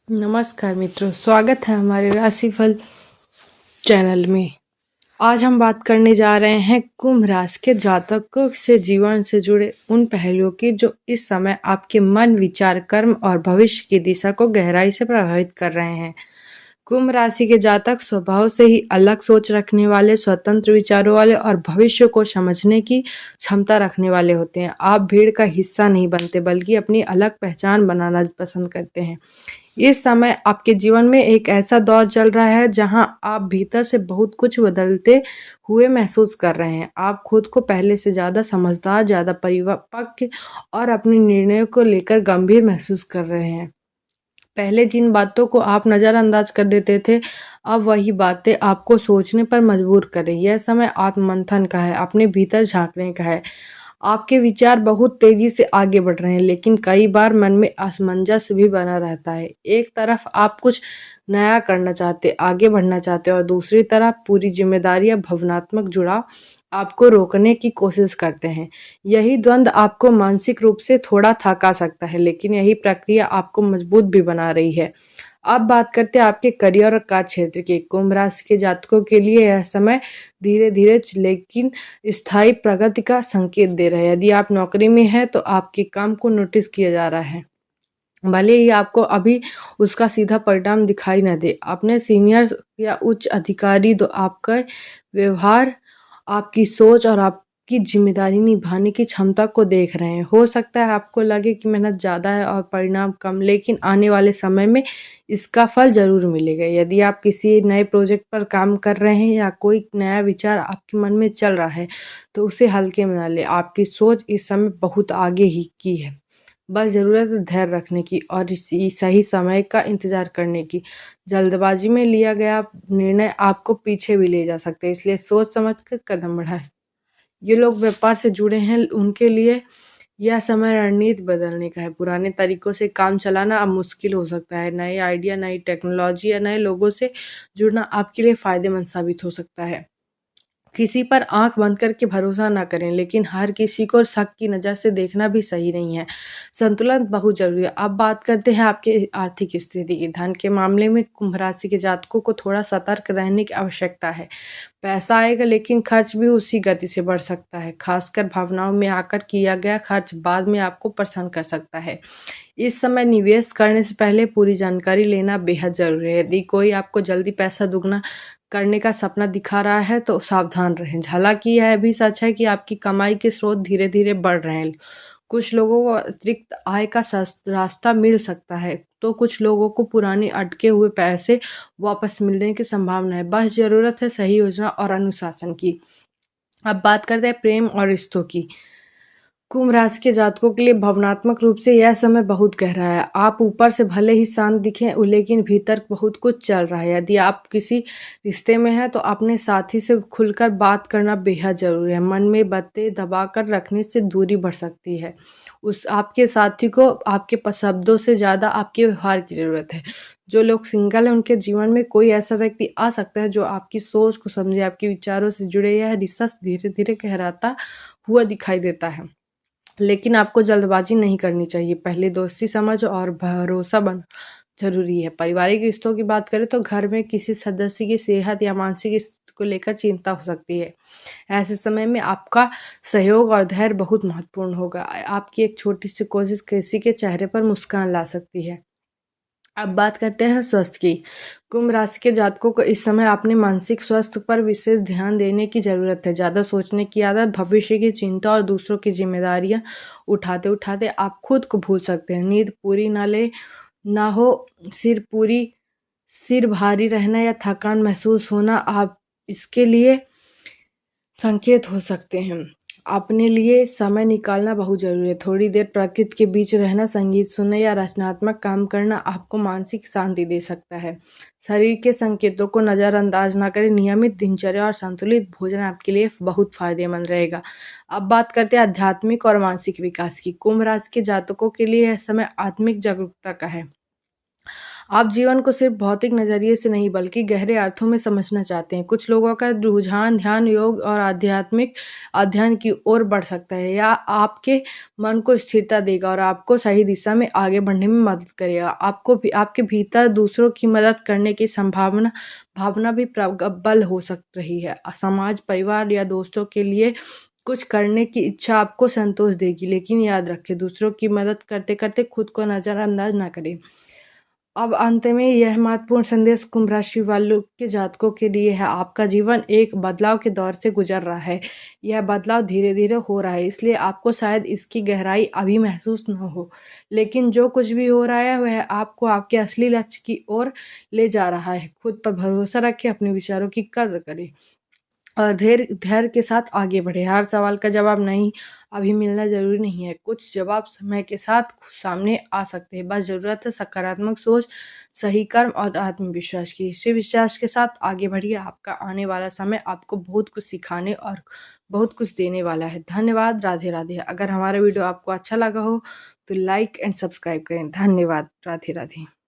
नमस्कार मित्रों, स्वागत है हमारे राशिफल चैनल में। आज हम बात करने जा रहे हैं कुंभ राशि के जातकों से जीवन से जुड़े उन पहलुओं की जो इस समय आपके मन, विचार, कर्म और भविष्य की दिशा को गहराई से प्रभावित कर रहे हैं। कुंभ राशि के जातक स्वभाव से ही अलग सोच रखने वाले, स्वतंत्र विचारों वाले और भविष्य को समझने की क्षमता रखने वाले होते हैं। आप भीड़ का हिस्सा नहीं बनते बल्कि अपनी अलग पहचान बनाना पसंद करते हैं। इस समय आपके जीवन में एक ऐसा दौर चल रहा है जहां आप भीतर से बहुत कुछ बदलते हुए महसूस कर रहे हैं। आप खुद को पहले से ज़्यादा समझदार, ज़्यादा परिपक्व और अपने निर्णयों को लेकर गंभीर महसूस कर रहे हैं। पहले जिन बातों को आप नज़रअंदाज कर देते थे, अब वही बातें आपको सोचने पर मजबूर कर रही है। यह समय आत्ममंथन का है, अपने भीतर झांकने का है। आपके विचार बहुत तेजी से आगे बढ़ रहे हैं, लेकिन कई बार मन में असमंजस भी बना रहता है। एक तरफ आप कुछ नया करना चाहते, आगे बढ़ना चाहते और दूसरी तरफ पूरी जिम्मेदारी या भावनात्मक जुड़ाव आपको रोकने की कोशिश करते हैं। यही द्वंद्व आपको मानसिक रूप से थोड़ा थका सकता है, लेकिन यही प्रक्रिया आपको मजबूत भी बना रही है। अब बात करते हैं आपके करियर और कार्य क्षेत्र की। कुंभ राशि के जातकों के लिए यह समय धीरे धीरे लेकिन स्थायी प्रगति का संकेत दे रहा है। यदि आप नौकरी में हैं तो आपके काम को नोटिस किया जा रहा है, भले ही आपको अभी उसका सीधा परिणाम दिखाई न दे। अपने सीनियर्स या उच्च अधिकारी तो आपका व्यवहार, आपकी सोच और आपकी जिम्मेदारी निभाने की क्षमता को देख रहे हैं। हो सकता है आपको लगे कि मेहनत ज़्यादा है और परिणाम कम, लेकिन आने वाले समय में इसका फल ज़रूर मिलेगा। यदि आप किसी नए प्रोजेक्ट पर काम कर रहे हैं या कोई नया विचार आपके मन में चल रहा है, तो उसे हल्के में न लें। आपकी सोच इस समय बहुत आगे ही की है। बस ज़रूरत है धैर्य रखने की और इसी सही समय का इंतज़ार करने की। जल्दबाजी में लिया गया निर्णय आपको पीछे भी ले जा सकते हैं, इसलिए सोच समझ कर कदम बढ़ाएं। जो लोग व्यापार से जुड़े हैं, उनके लिए यह समय रणनीति बदलने का है। पुराने तरीकों से काम चलाना अब मुश्किल हो सकता है। नए आइडिया, नई टेक्नोलॉजी या नए लोगों से जुड़ना आपके लिए फ़ायदेमंद साबित हो सकता है। किसी पर आंख बंद करके भरोसा ना करें, लेकिन हर किसी को शक की नज़र से देखना भी सही नहीं है। संतुलन बहुत ज़रूरी है। अब बात करते हैं आपके आर्थिक स्थिति की। धन के मामले में कुंभ राशि के जातकों को थोड़ा सतर्क रहने की आवश्यकता है। पैसा आएगा, लेकिन खर्च भी उसी गति से बढ़ सकता है। खासकर भावनाओं में आकर किया गया खर्च बाद में आपको परेशान कर सकता है। इस समय निवेश करने से पहले पूरी जानकारी लेना बेहद ज़रूरी है। यदि कोई आपको जल्दी पैसा दुगना करने का सपना दिखा रहा है तो सावधान रहें। हालांकि यह भी सच है कि आपकी कमाई के स्रोत धीरे धीरे बढ़ रहे हैं। कुछ लोगों को अतिरिक्त आय का रास्ता मिल सकता है, तो कुछ लोगों को पुराने अटके हुए पैसे वापस मिलने की संभावना है। बस ज़रूरत है सही योजना और अनुशासन की। अब बात करते हैं प्रेम और रिश्तों की। कुंभ राशि के जातकों के लिए भावनात्मक रूप से यह समय बहुत गहरा है। आप ऊपर से भले ही शांत दिखें, लेकिन भीतर बहुत कुछ चल रहा है। यदि आप किसी रिश्ते में हैं तो अपने साथी से खुलकर बात करना बेहद ज़रूरी है। मन में बातें दबा कर रखने से दूरी बढ़ सकती है। उस आपके साथी को आपके शब्दों से ज़्यादा आपके व्यवहार की ज़रूरत है। जो लोग सिंगल हैं, उनके जीवन में कोई ऐसा व्यक्ति आ सकता है जो आपकी सोच को समझे, आपके विचारों से जुड़े। यह रिश्ता धीरे धीरे गहराता हुआ दिखाई देता है, लेकिन आपको जल्दबाजी नहीं करनी चाहिए। पहले दोस्ती समझ और भरोसा बन जरूरी है। पारिवारिक रिश्तों की बात करें तो घर में किसी सदस्य की सेहत या मानसिक स्थिति को लेकर चिंता हो सकती है। ऐसे समय में आपका सहयोग और धैर्य बहुत महत्वपूर्ण होगा। आपकी एक छोटी सी कोशिश किसी के चेहरे पर मुस्कान ला सकती है। अब बात करते हैं स्वास्थ्य की। कुंभ राशि के जातकों को इस समय अपने मानसिक स्वास्थ्य पर विशेष ध्यान देने की जरूरत है। ज़्यादा सोचने की आदत, भविष्य की चिंता और दूसरों की जिम्मेदारियां उठाते उठाते आप खुद को भूल सकते हैं। नींद पूरी ना हो, सिर भारी रहना या थकान महसूस होना आप इसके लिए संकेत हो सकते हैं। अपने लिए समय निकालना बहुत ज़रूरी है। थोड़ी देर प्रकृति के बीच रहना, संगीत सुनना या रचनात्मक काम करना आपको मानसिक शांति दे सकता है। शरीर के संकेतों को नज़रअंदाज ना करें। नियमित दिनचर्या और संतुलित भोजन आपके लिए बहुत फायदेमंद रहेगा। अब बात करते हैं आध्यात्मिक और मानसिक विकास की। कुंभ राशि के जातकों के लिए यह समय आत्मिक जागरूकता का है। आप जीवन को सिर्फ भौतिक नजरिए से नहीं बल्कि गहरे अर्थों में समझना चाहते हैं। कुछ लोगों का रुझान ध्यान, योग और आध्यात्मिक अध्ययन की ओर बढ़ सकता है, या आपके मन को स्थिरता देगा और आपको सही दिशा में आगे बढ़ने में मदद करेगा। आपको भी आपके भीतर दूसरों की मदद करने की भावना भी प्रबल हो सक रही है। समाज, परिवार या दोस्तों के लिए कुछ करने की इच्छा आपको संतोष देगी, लेकिन याद रखें, दूसरों की मदद करते करते खुद को नजरअंदाज ना करें। अब अंत में यह महत्वपूर्ण संदेश कुंभ राशि वालों के जातकों के लिए है। आपका जीवन एक बदलाव के दौर से गुजर रहा है। यह बदलाव धीरे धीरे हो रहा है, इसलिए आपको शायद इसकी गहराई अभी महसूस न हो, लेकिन जो कुछ भी हो रहा है वह आपको आपके असली लक्ष्य की ओर ले जा रहा है। खुद पर भरोसा रखें, अपने विचारों की कद्र करें और धैर्य के साथ आगे बढ़े। हर सवाल का जवाब नहीं अभी मिलना जरूरी नहीं है। कुछ जवाब समय के साथ सामने आ सकते हैं। बस जरूरत है सकारात्मक सोच, सही कर्म और आत्मविश्वास की। इसी विश्वास के साथ आगे बढ़िए। आपका आने वाला समय आपको बहुत कुछ सिखाने और बहुत कुछ देने वाला है। धन्यवाद। राधे राधे। अगर हमारा वीडियो आपको अच्छा लगा हो तो लाइक एंड सब्सक्राइब करें। धन्यवाद। राधे राधे।